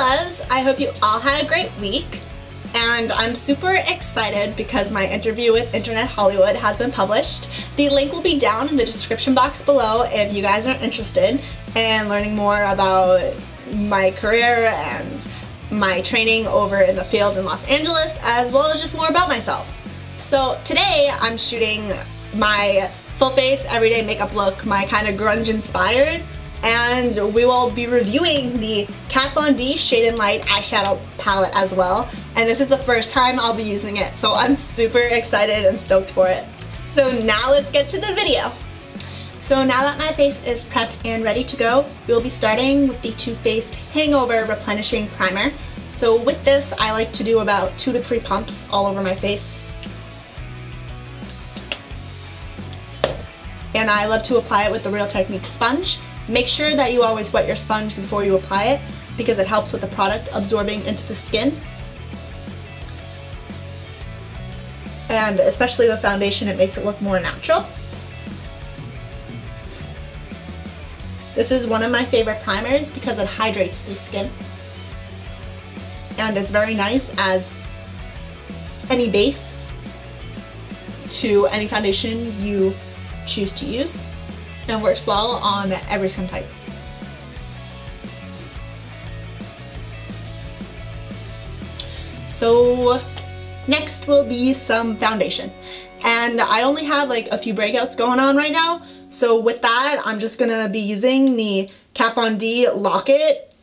Chellas! I hope you all had a great week, and I'm super excited because my interview with Internet Hollywood has been published. The link will be down in the description box below if you guys are interested in learning more about my career and my training over in the field in Los Angeles, as well as just more about myself. So today I'm shooting my full face everyday makeup look, my kind of grunge inspired, and we will be reviewing the Kat Von D Shade and Light eyeshadow palette as well, and this is the first time I'll be using it, so I'm super excited and stoked for it. So now let's get to the video. So now that my face is prepped and ready to go, we'll be starting with the Too Faced Hangover Replenishing Primer. So with this, I like to do about 2 to 3 pumps all over my face. And I love to apply it with the Real Technique sponge. Make sure that you always wet your sponge before you apply it because it helps with the product absorbing into the skin. And especially with foundation, it makes it look more natural. This is one of my favorite primers because it hydrates the skin. And it's very nice as any base to any foundation you choose to use, and works well on every skin type. So next will be some foundation, and I only have like a few breakouts going on right now, so with that I'm just gonna be using the Kat Von D Lock-It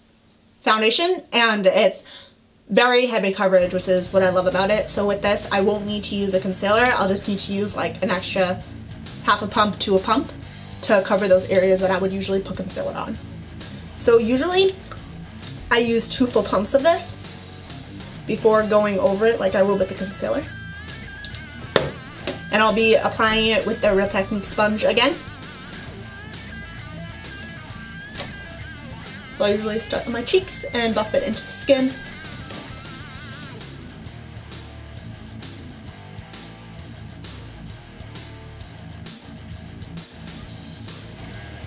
foundation, and it's very heavy coverage, which is what I love about it. So with this I won't need to use a concealer, I'll just need to use like an extra half a pump to a pump to cover those areas that I would usually put concealer on. So usually I use 2 full pumps of this before going over it like I will with the concealer. And I'll be applying it with the Real Technique sponge again. So I usually start on my cheeks and buff it into the skin.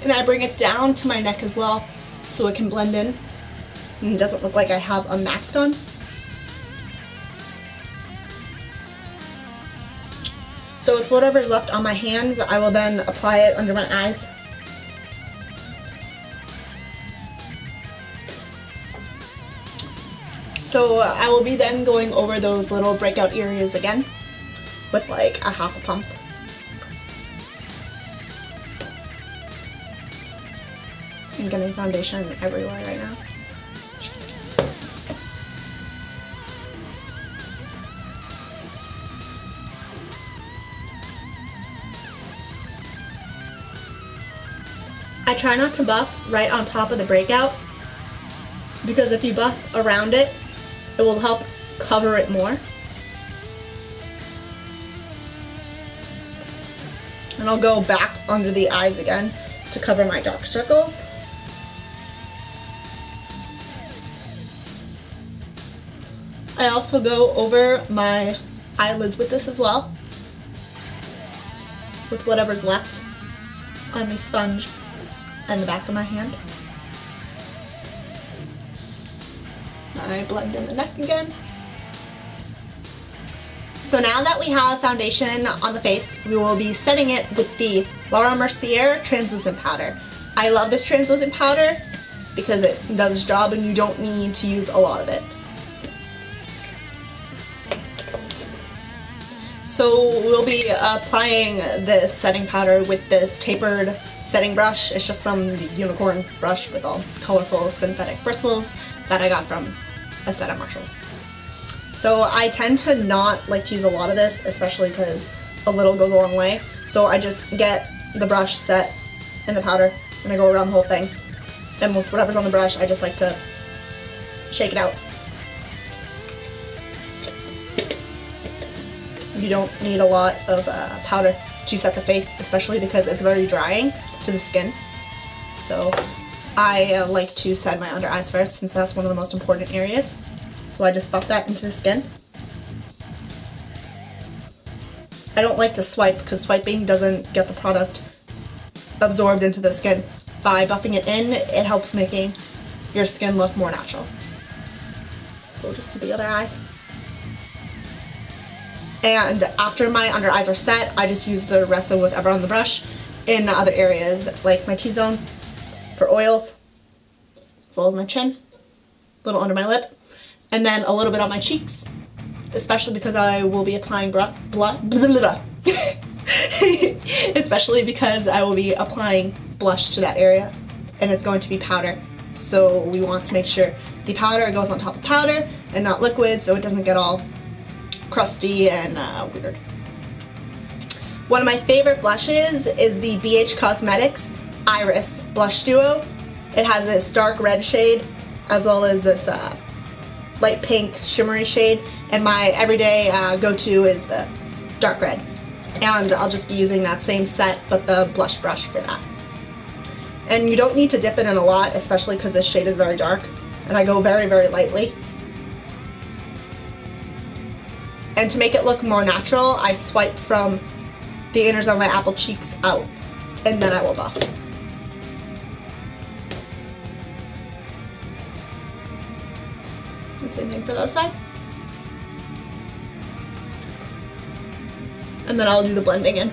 And I bring it down to my neck as well so it can blend in and it doesn't look like I have a mask on. So with whatever's left on my hands, I will then apply it under my eyes. So I will be then going over those little breakout areas again with like a half a pump. I'm getting foundation everywhere right now. Jeez. I try not to buff right on top of the breakout because if you buff around it, it will help cover it more. And I'll go back under the eyes again to cover my dark circles. I also go over my eyelids with this as well, with whatever's left on the sponge and the back of my hand. I blend in the neck again. So now that we have foundation on the face, we will be setting it with the MERCIER translucent powder. I love this translucent powder because it does its job and you don't need to use a lot of it. So we'll be applying this setting powder with this tapered setting brush. It's just some unicorn brush with all colorful synthetic bristles that I got from a set at Marshalls. So I tend to not like to use a lot of this, especially because a little goes a long way. So I just get the brush set in the powder and I go around the whole thing. And with whatever's on the brush, I just like to shake it out. You don't need a lot of powder to set the face, especially because it's very drying to the skin. So I like to set my under eyes first since that's one of the most important areas. So I just buff that into the skin. I don't like to swipe because swiping doesn't get the product absorbed into the skin. By buffing it in, it helps making your skin look more natural. so we'll just do the other eye. And after my under eyes are set, I just use the rest of whatever on the brush in the other areas, like my T-zone for oils, as well as my chin, a little under my lip, and then a little bit on my cheeks, especially because I will be applying especially because I will be applying blush to that area, and it's going to be powder. So we want to make sure the powder goes on top of powder and not liquid, so it doesn't get all crusty and weird. One of my favorite blushes is the BH Cosmetics Iris Blush Duo. It has this dark red shade as well as this light pink shimmery shade, and my everyday go-to is the dark red. And I'll just be using that same set but the blush brush for that. And you don't need to dip it in a lot, especially because this shade is very dark, and I go very, very lightly. And to make it look more natural, I swipe from the inners of my apple cheeks out, and then I will buff. The same thing for the other side. And then I'll do the blending in.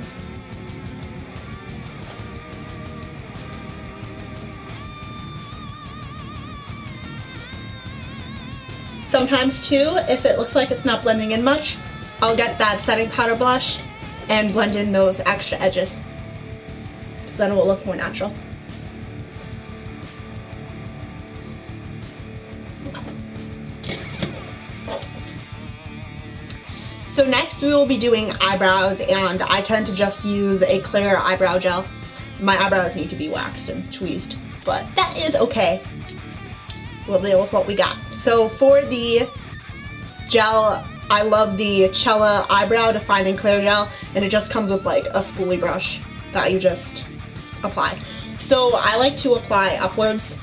Sometimes too, if it looks like it's not blending in much, I'll get that setting powder blush and blend in those extra edges. Then it will look more natural. Okay. So next we will be doing eyebrows, and I tend to just use a clear eyebrow gel. My eyebrows need to be waxed and tweezed, but that is okay. We'll deal with what we got. So for the gel, I love the Chella Eyebrow Defining Clear Gel, and it just comes with like a spoolie brush that you just apply. So I like to apply upwards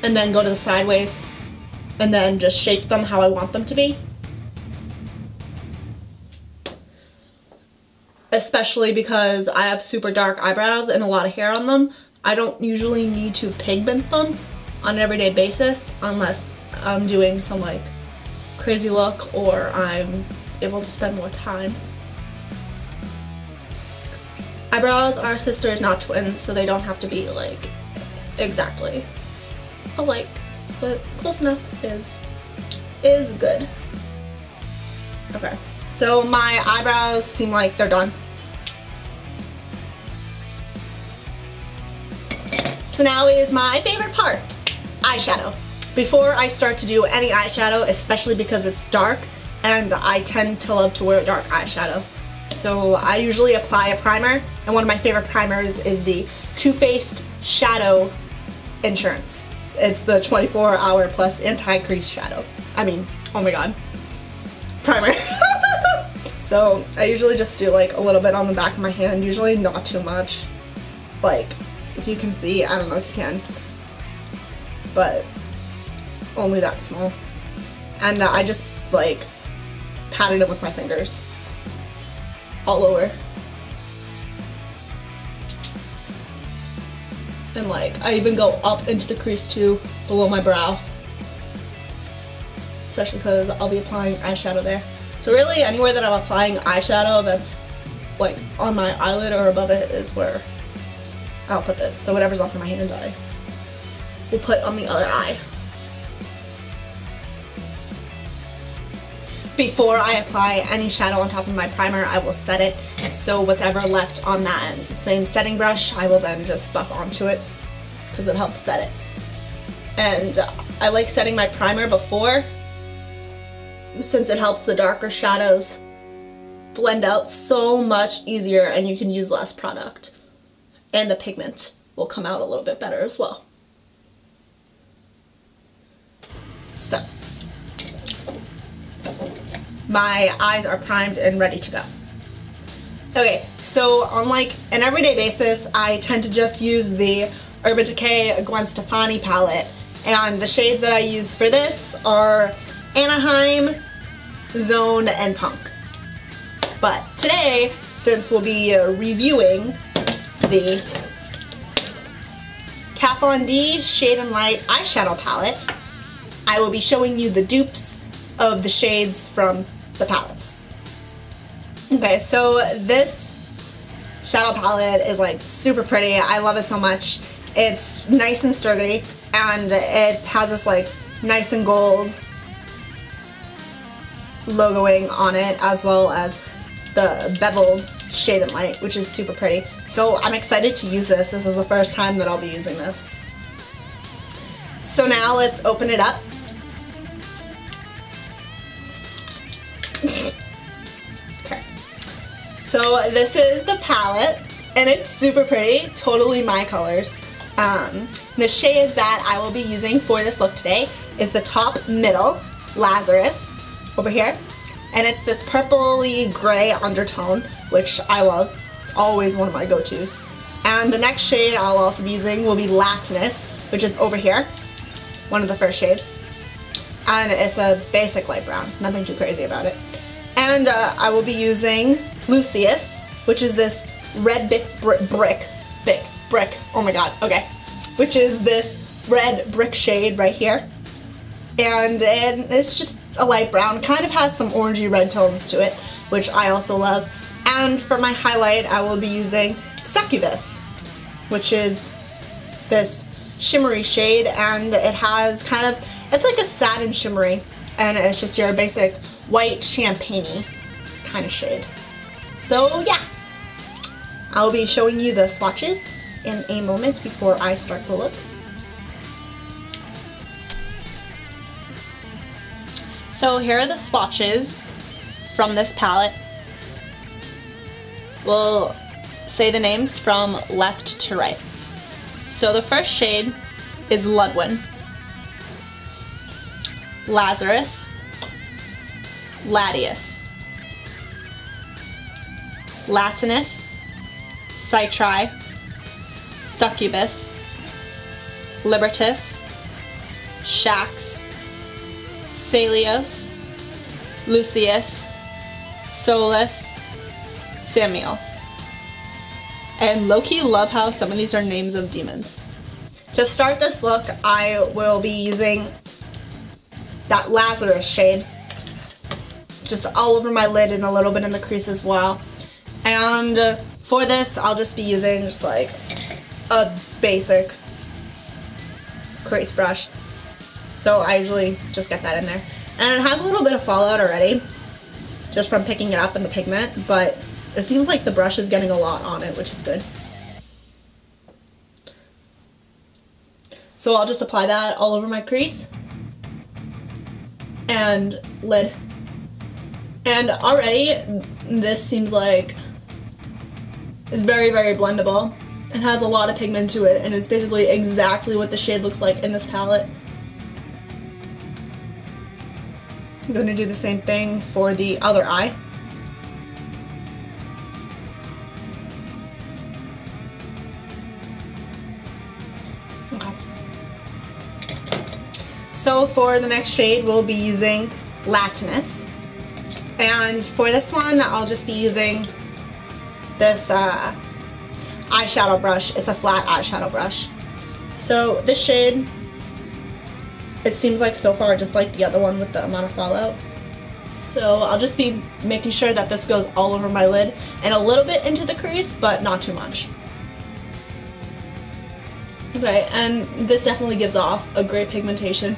and then go to the sideways and then just shape them how I want them to be. Especially because I have super dark eyebrows and a lot of hair on them. I don't usually need to pigment them on an everyday basis unless I'm doing some like crazy look or I'm able to spend more time. Eyebrows are sisters, not twins, so they don't have to be like exactly alike, but close enough is good. Okay, so my eyebrows seem like they're done. So now is my favorite part, eyeshadow. Before I start to do any eyeshadow, especially because it's dark, and I tend to love to wear dark eyeshadow. So I usually apply a primer, and one of my favorite primers is the Too Faced Shadow Insurance. It's the 24-hour plus anti-crease shadow. I mean, oh my god, primer. So I usually just do like a little bit on the back of my hand, usually not too much. Like, if you can see, I don't know if you can, but only that small. And I just like patted it with my fingers all over. And like, I even go up into the crease too, below my brow. Especially because I'll be applying eyeshadow there. So really, anywhere that I'm applying eyeshadow that's like on my eyelid or above it is where I'll put this. So whatever's left in my hand, I will put on the other eye. Before I apply any shadow on top of my primer, I will set it. So whatever left on that same setting brush, I will then just buff onto it because it helps set it. And I like setting my primer before, since it helps the darker shadows blend out so much easier and you can use less product. And the pigment will come out a little bit better as well. So, my eyes are primed and ready to go. Okay, so on like an everyday basis, I tend to just use the Urban Decay Gwen Stefani palette, and the shades that I use for this are Anaheim, Zone, and Punk. But today, since we'll be reviewing the Kat Von D Shade and Light eyeshadow palette, I will be showing you the dupes of the shades from the palettes. Okay, so this shadow palette is like super pretty. I love it so much. It's nice and sturdy, and it has this like nice and gold logoing on it, as well as the beveled shade and light, which is super pretty. So I'm excited to use this. This is the first time that I'll be using this. So now let's open it up. Okay. So this is the palette, and it's super pretty, totally my colors. The shades that I will be using for this look today is the top middle, Lazarus, over here. And it's this purpley gray undertone, which I love. It's always one of my go-tos. And the next shade I'll also be using will be Latinus, which is over here. One of the first shades. And it's a basic light brown, nothing too crazy about it. And I will be using Lucius, which is this red brick, oh my god, okay. Which is this red brick shade right here. And it's just a light brown, kind of has some orangey red tones to it, which I also love. And for my highlight, I will be using Succubus, which is this shimmery shade, and it has kind of, it's like a satin shimmery, and it's just your basic white champagne-y kind of shade. So yeah, I'll be showing you the swatches in a moment before I start the look. So here are the swatches from this palette. We'll say the names from left to right. So the first shade is Ludwin, Lazarus, Latius, Latinus, Citri, Succubus, Libertas, Shax, Salios, Lucius, Solus, Samuel. And low-key love how some of these are names of demons. To start this look, I will be using that Lazarus shade just all over my lid and a little bit in the crease as well. And for this, I'll just be using just like a basic crease brush. So I usually just get that in there. And it has a little bit of fallout already, just from picking it up in the pigment, but it seems like the brush is getting a lot on it, which is good. So I'll just apply that all over my crease and lid. And already this seems like it's very, very blendable. It has a lot of pigment to it, and it's basically exactly what the shade looks like in this palette. I'm going to do the same thing for the other eye. Okay. So for the next shade, we'll be using Latinus. And for this one, I'll just be using this eyeshadow brush. It's a flat eyeshadow brush. So this shade, it seems like so far just like the other one with the amount of fallout. So I'll just be making sure that this goes all over my lid and a little bit into the crease, but not too much. Okay, and this definitely gives off a great pigmentation.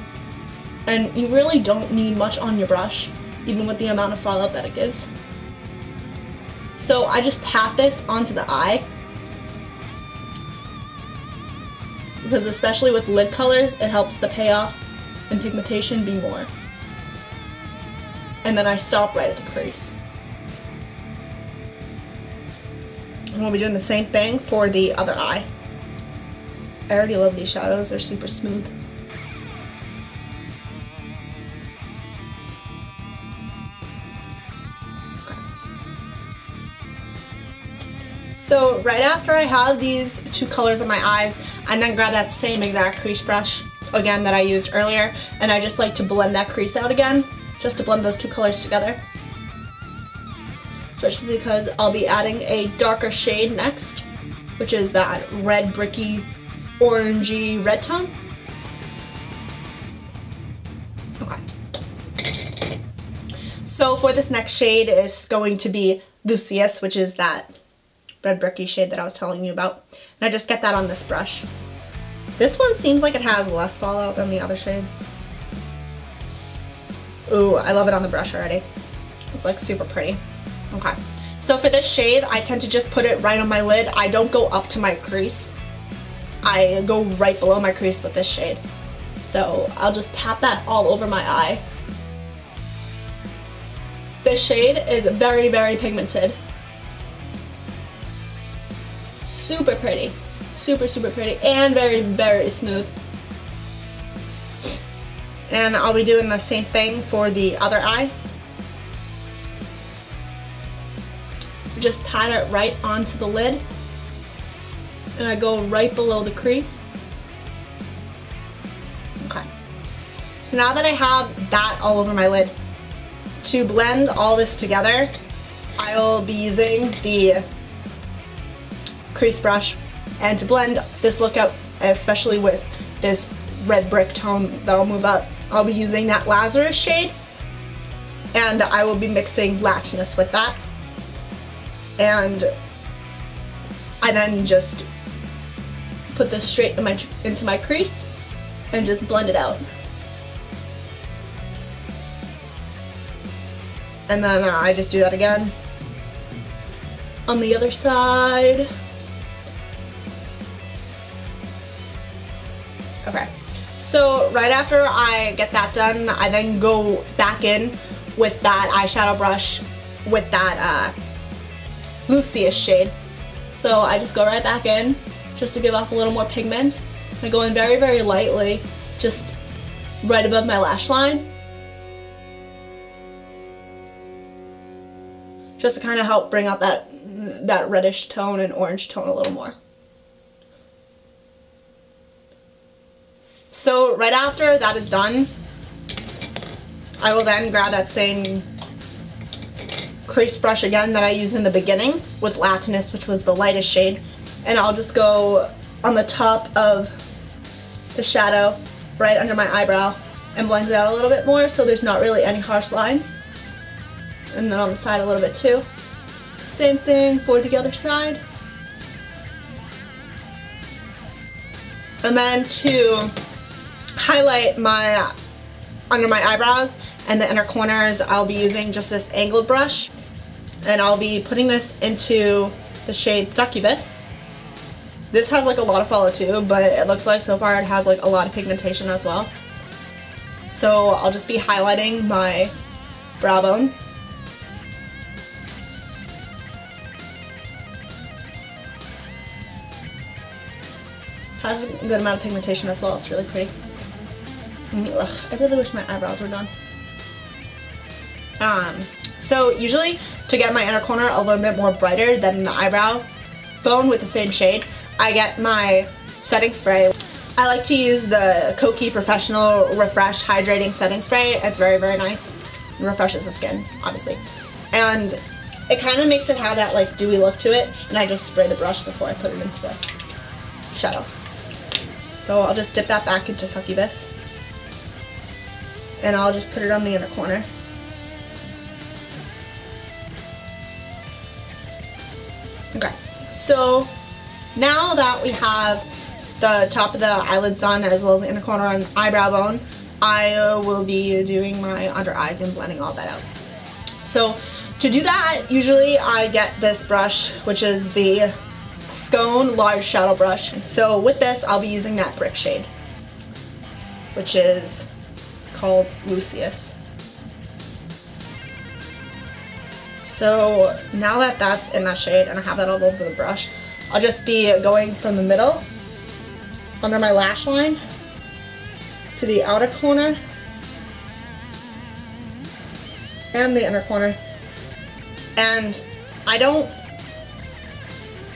And you really don't need much on your brush, even with the amount of fallout that it gives. So I just pat this onto the eye, because especially with lid colors, it helps the payoff and pigmentation be more. And then I stop right at the crease. And we'll be doing the same thing for the other eye. I already love these shadows, they're super smooth. So right after I have these two colors in my eyes, I then grab that same exact crease brush, again, that I used earlier, and I just like to blend that crease out again, just to blend those two colors together. Especially because I'll be adding a darker shade next, which is that red bricky, orangey red tone. So for this next shade is going to be Lucius, which is that red bricky shade that I was telling you about. And I just get that on this brush. This one seems like it has less fallout than the other shades. Ooh, I love it on the brush already. It's like super pretty. Okay. So for this shade, I tend to just put it right on my lid. I don't go up to my crease. I go right below my crease with this shade. So I'll just pat that all over my eye. This shade is very, very pigmented. Super pretty. Super, super pretty. And very, very smooth. And I'll be doing the same thing for the other eye. Just pat it right onto the lid. And I go right below the crease. Okay. So now that I have that all over my lid, to blend all this together, I'll be using the crease brush. And to blend this look out, especially with this red brick tone that'll move up, I'll be using that Lazarus shade. And I will be mixing Latinus with that. And I then just put this straight into my crease and just blend it out. And then I just do that again on the other side. Okay, so right after I get that done, I then go back in with that eyeshadow brush with that Lucius shade. So I just go right back in just to give off a little more pigment. I go in very, very lightly, just right above my lash line. Just to kind of help bring out that reddish tone and orange tone a little more. So right after that is done, I will then grab that same crease brush again that I used in the beginning with Latinus, which was the lightest shade, and I'll just go on the top of the shadow right under my eyebrow and blend it out a little bit more so there's not really any harsh lines. And then on the side a little bit too. Same thing for the other side. And then to highlight under my eyebrows and the inner corners, I'll be using just this angled brush, and I'll be putting this into the shade Succubus. This has like a lot of fallout too, but it looks like so far it has like a lot of pigmentation as well. So I'll just be highlighting my brow bone. Has a good amount of pigmentation as well. It's really pretty. Ugh, I really wish my eyebrows were done. So usually to get my inner corner a little bit more brighter than the eyebrow bone with the same shade, I get my setting spray. I like to use the Kokie Professional Refresh Hydrating Setting Spray. It's very, very nice. It refreshes the skin, obviously. And it kind of makes it have that like dewy look to it. And I just spray the brush before I put it into the shadow. So I'll just dip that back into Succubus. And I'll just put it on the inner corner. Okay, so now that we have the top of the eyelids done as well as the inner corner and eyebrow bone, I will be doing my under eyes and blending all that out. So to do that, usually I get this brush, which is the Scone Large Shadow Brush. So with this, I'll be using that brick shade, which is called Lucius. So now that that's in that shade and I have that all over the brush, I'll just be going from the middle under my lash line to the outer corner and the inner corner. And I don't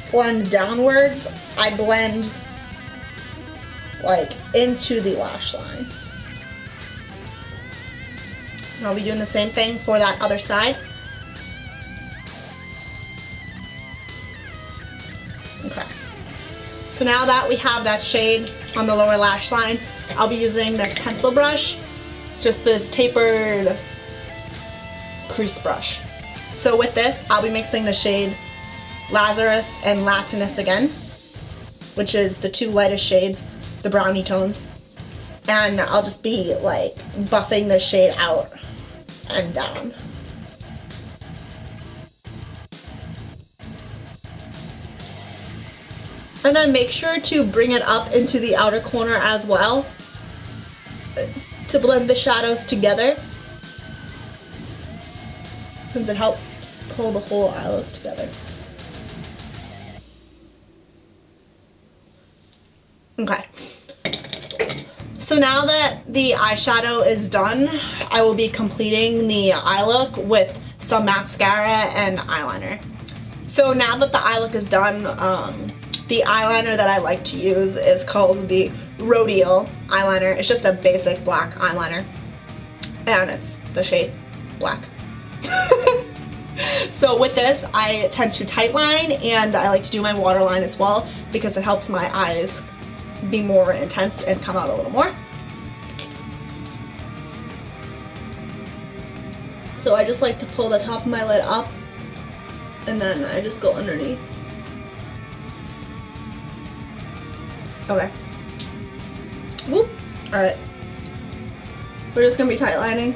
blend downwards, I blend like into the lash line. And I'll be doing the same thing for that other side. Okay. So now that we have that shade on the lower lash line, I'll be using this pencil brush, just this tapered crease brush. So with this, I'll be mixing the shade Lazarus and Latinus again, which is the two lightest shades, the brownie tones. And I'll just be like buffing the shade out and down. And then make sure to bring it up into the outer corner as well to blend the shadows together, since it helps pull the whole eye look together. Okay. So now that the eyeshadow is done, I will be completing the eye look with some mascara and eyeliner. So now that the eye look is done, the eyeliner that I like to use is called the Rodeo eyeliner. It's just a basic black eyeliner, and it's the shade black. So with this, I tend to tightline, and I like to do my waterline as well because it helps my eyes be more intense and come out a little more. So I just like to pull the top of my lid up, and then I just go underneath. Okay. Whoop. Alright. We're just gonna be tightlining.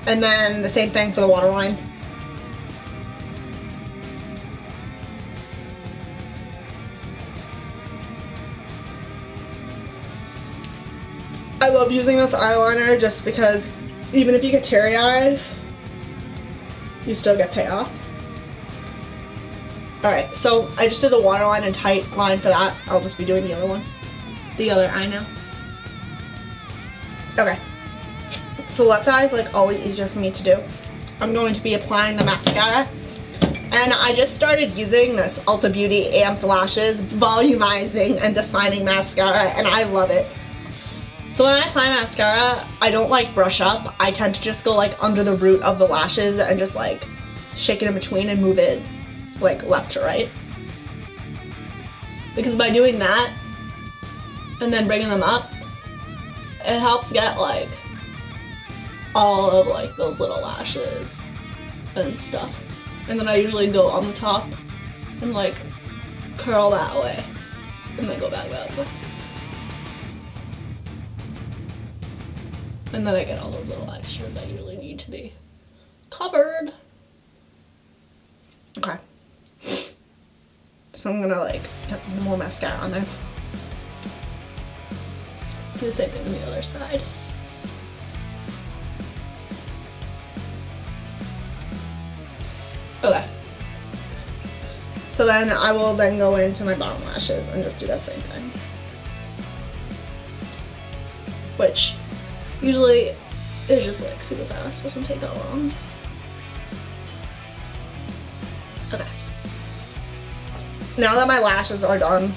And then the same thing for the waterline. I love using this eyeliner just because even if you get teary-eyed, you still get payoff. Alright, so I just did the waterline and tight line for that. I'll just be doing the other one. The other eye now. Okay. So the left eye is like always easier for me to do. I'm going to be applying the mascara. And I just started using this Ulta Beauty Amped Lashes Volumizing and Defining Mascara, and I love it. So when I apply mascara, I don't like brush up. I tend to just go like under the root of the lashes and just like shake it in between and move it like left to right. Because by doing that and then bringing them up, it helps get like all of like those little lashes and stuff. And then I usually go on the top and like curl that way and then go back up. And then I get all those little extras that usually need to be covered. Okay. So I'm gonna like get more mascara on there. Do the same thing on the other side. Okay. So then I will then go into my bottom lashes and just do that same thing. Which usually is just like super fast, doesn't take that long. Okay. Now that my lashes are done,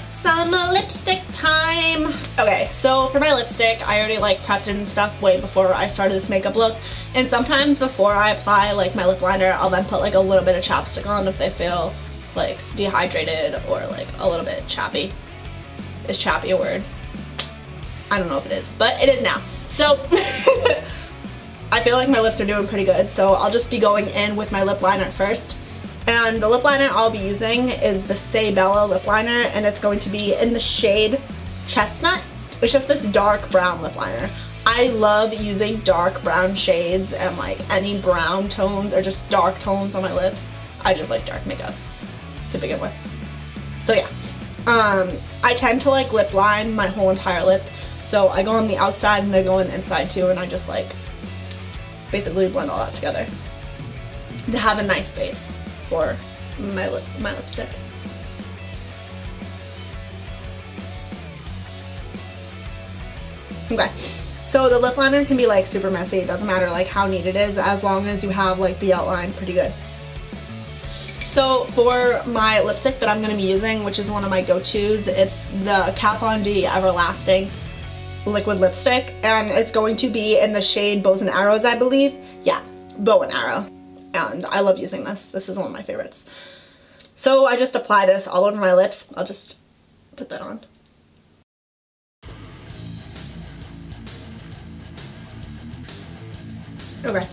some lipstick time. Okay, so for my lipstick, I already like prepped it and stuff way before I started this makeup look. And sometimes before I apply like my lip liner, I'll then put like a little bit of chapstick on if they feel like dehydrated or like a little bit chappy. Is chappy a word? I don't know if it is, but it is now. So I feel like my lips are doing pretty good, so I'll just be going in with my lip liner first. And the lip liner I'll be using is the Say Bella lip liner, and it's going to be in the shade Chestnut. It's just this dark brown lip liner. I love using dark brown shades and like any brown tones or just dark tones on my lips. I just like dark makeup to begin with. So yeah, I tend to like lip line my whole entire lip. So I go on the outside and they go on the inside too, and I just like basically blend all that together to have a nice base for my lipstick. Okay, so the lip liner can be like super messy. It doesn't matter like how neat it is as long as you have like the outline pretty good. So for my lipstick that I'm going to be using, which is one of my go-tos, it's the Kat Von D Everlasting liquid lipstick, and it's going to be in the shade Bows and Arrows, I believe. Yeah, Bow and Arrow. And I love using this. This is one of my favorites. So I just apply this all over my lips. I'll just put that on. Okay.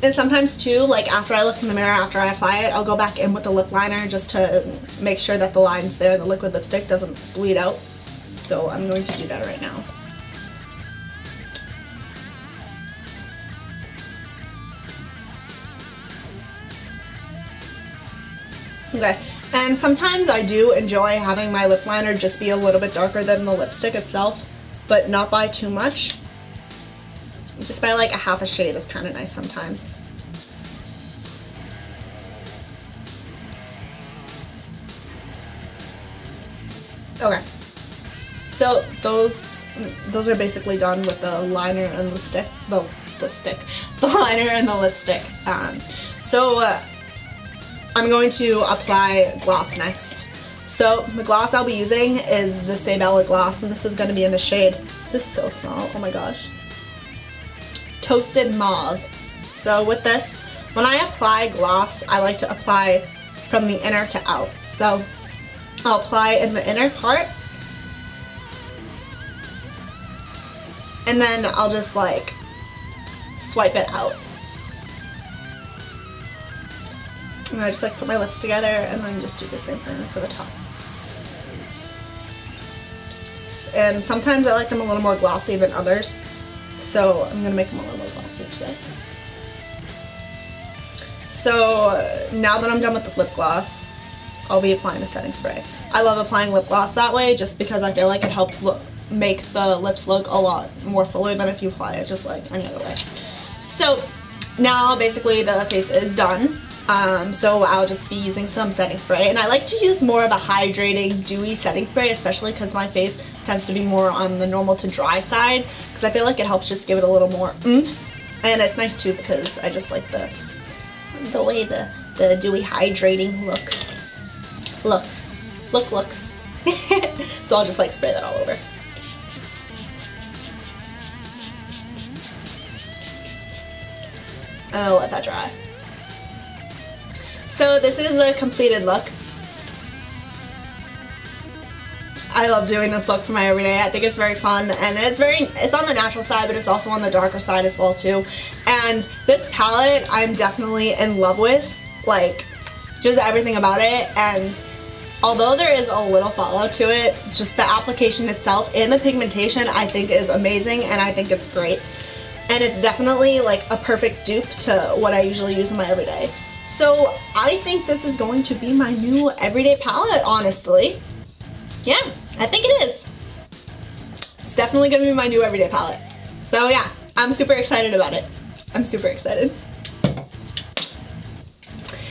And sometimes too, like after I look in the mirror, after I apply it, I'll go back in with the lip liner just to make sure that the line's there, the liquid lipstick doesn't bleed out. So I'm going to do that right now. Okay, and sometimes I do enjoy having my lip liner just be a little bit darker than the lipstick itself, but not by too much. Just by like a half a shade is kind of nice sometimes. Okay, so those are basically done with the liner and the stick, the liner and the lipstick. I'm going to apply gloss next. So the gloss I'll be using is the Sabella gloss, and this is going to be in the shade, this is so small, oh my gosh, Toasted Mauve. So with this, when I apply gloss, I like to apply from the inner to out. So I'll apply in the inner part, and then I'll just like swipe it out. And I just like put my lips together and then just do the same thing for the top. And sometimes I like them a little more glossy than others, so I'm gonna make them a little more glossy today. So now that I'm done with the lip gloss, I'll be applying a setting spray. I love applying lip gloss that way just because I feel like it helps make the lips look a lot more fuller than if you apply it just like any other way. So now basically the face is done. So I'll just be using some setting spray, and I like to use more of a hydrating, dewy setting spray, especially because my face tends to be more on the normal to dry side, because I feel like it helps just give it a little more oomph, and it's nice too because I just like the way the dewy hydrating looks. So I'll just like spray that all over. And I'll let that dry. So this is the completed look. I love doing this look for my everyday. I think it's very fun, and it's on the natural side, but it's also on the darker side as well too. And this palette I'm definitely in love with, like just everything about it. And although there is a little fallout to it, just the application itself and the pigmentation I think is amazing, and I think it's great. And it's definitely like a perfect dupe to what I usually use in my everyday. So I think this is going to be my new everyday palette, honestly. Yeah, I think it is. It's definitely gonna be my new everyday palette. So yeah, I'm super excited about it. I'm super excited.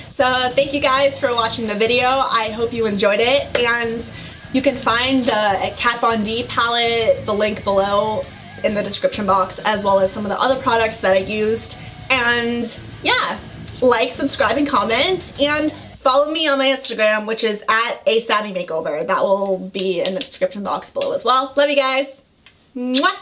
So thank you guys for watching the video. I hope you enjoyed it, and you can find the Kat Von D palette, the link below in the description box, as well as some of the other products that I used. And yeah, like, subscribe, and comment, and follow me on my Instagram, which is @asavvymakeover. That will be in the description box below as well. Love you guys. Mwah!